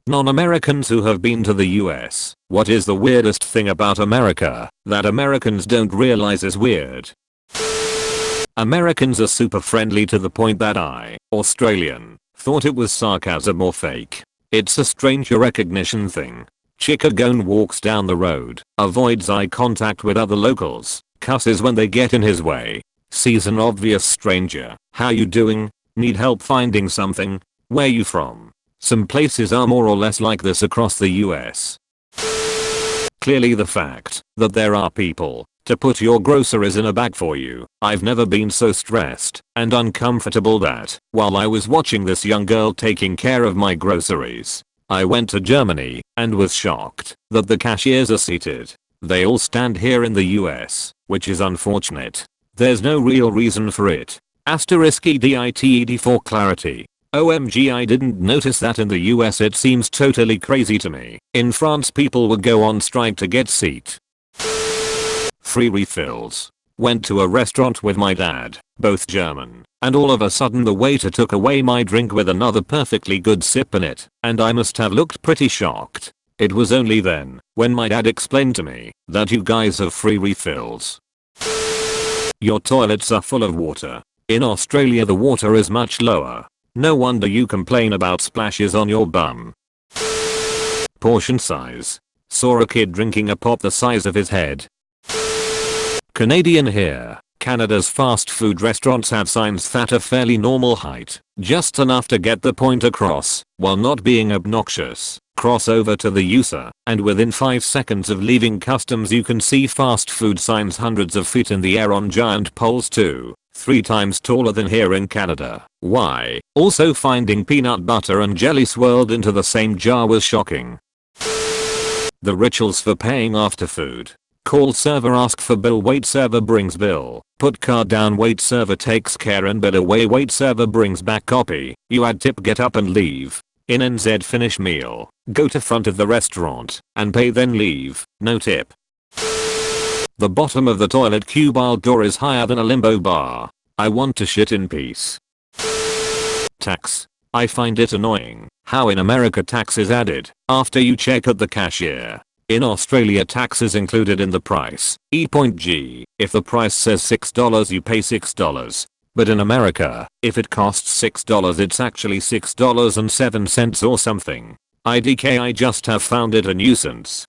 Non-Americans who have been to the US, what is the weirdest thing about America that Americans don't realize is weird? Americans are super friendly to the point that I, Australian, thought it was sarcasm or fake. It's a stranger recognition thing. Chicagoan walks down the road, avoids eye contact with other locals, cusses when they get in his way, sees an obvious stranger. How you doing? Need help finding something? Where you from? Some places are more or less like this across the US. Clearly the fact that there are people to put your groceries in a bag for you. I've never been so stressed and uncomfortable that while I was watching this young girl taking care of my groceries, I went to Germany and was shocked that the cashiers are seated. They all stand here in the US, which is unfortunate. There's no real reason for it. *EDITED for clarity. OMG, I didn't notice that in the US. It seems totally crazy to me. In France people would go on strike to get seat. Free refills. Went to a restaurant with my dad, both German, and all of a sudden the waiter took away my drink with another perfectly good sip in it, and I must have looked pretty shocked. It was only then, when my dad explained to me, that you guys have free refills. Your toilets are full of water. In Australia the water is much lower. No wonder you complain about splashes on your bum. Portion size. Saw a kid drinking a pop the size of his head. Canadian here. Canada's fast food restaurants have signs that are fairly normal height, just enough to get the point across, while not being obnoxious. Cross over to the USA, and within 5 seconds of leaving customs you can see fast food signs hundreds of feet in the air on giant poles too. 3 times taller than here in Canada. Why? Also finding peanut butter and jelly swirled into the same jar was shocking. The rituals for paying after food. Call server, ask for bill, wait server brings bill, put card down, wait server takes care and bill away, wait server brings back copy, you add tip, get up and leave. In NZ finish meal, go to front of the restaurant and pay then leave, no tip. The bottom of the toilet cubile door is higher than a limbo bar. I want to shit in peace. Tax. I find it annoying how in America tax is added after you check at the cashier. In Australia tax is included in the price. E.g. if the price says $6 you pay $6. But in America, if it costs $6 it's actually $6.07 or something. IDK, I just have found it a nuisance.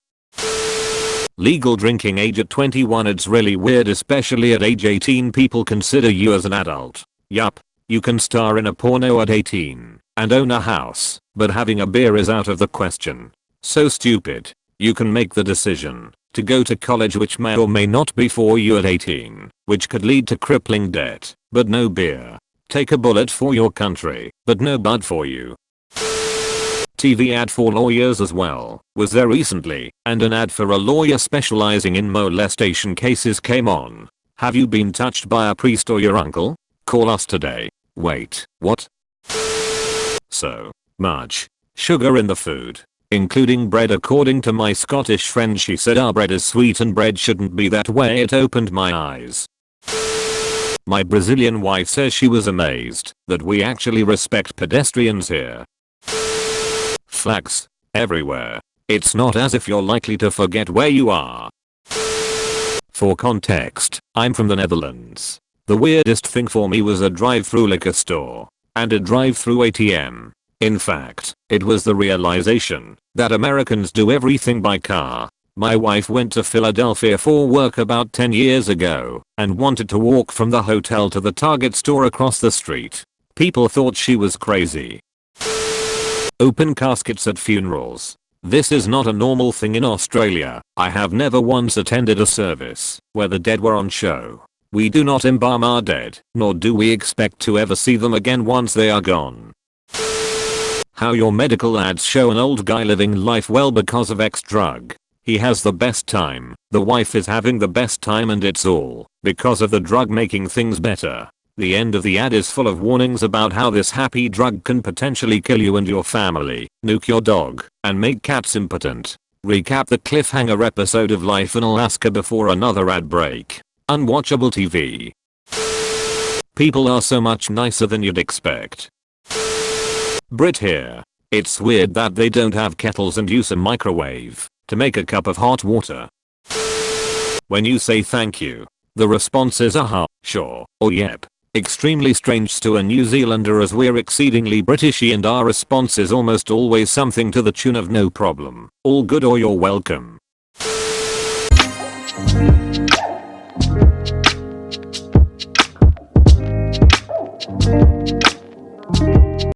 Legal drinking age at 21. It's really weird, especially at age 18 people consider you as an adult. Yup. You can star in a porno at 18 and own a house, but having a beer is out of the question. So stupid. You can make the decision to go to college, which may or may not be for you at 18, which could lead to crippling debt, but no beer. Take a bullet for your country, but no bud for you. TV ad for lawyers as well was there recently, and an ad for a lawyer specializing in molestation cases came on. Have you been touched by a priest or your uncle? Call us today. Wait, what? So much sugar in the food, including bread. According to my Scottish friend, she said our bread is sweet and bread shouldn't be that way. It opened my eyes. My Brazilian wife says she was amazed that we actually respect pedestrians here. Flags everywhere. It's not as if you're likely to forget where you are. For context, I'm from the Netherlands. The weirdest thing for me was a drive-through liquor store and a drive-through ATM. In fact, it was the realization that Americans do everything by car. My wife went to Philadelphia for work about 10 years ago and wanted to walk from the hotel to the Target store across the street. People thought she was crazy. Open caskets at funerals. This is not a normal thing in Australia. I have never once attended a service where the dead were on show. We do not embalm our dead, nor do we expect to ever see them again once they are gone. How your medical ads show an old guy living life well because of X drug. He has the best time, the wife is having the best time, and it's all because of the drug making things better. The end of the ad is full of warnings about how this happy drug can potentially kill you and your family, nuke your dog, and make cats impotent. Recap the cliffhanger episode of Life in Alaska before another ad break. Unwatchable TV. People are so much nicer than you'd expect. Brit here. It's weird that they don't have kettles and use a microwave to make a cup of hot water. When you say thank you, the response is aha, sure, or yep. Extremely strange to a New Zealander as we're exceedingly Britishy and our response is almost always something to the tune of no problem, all good or you're welcome.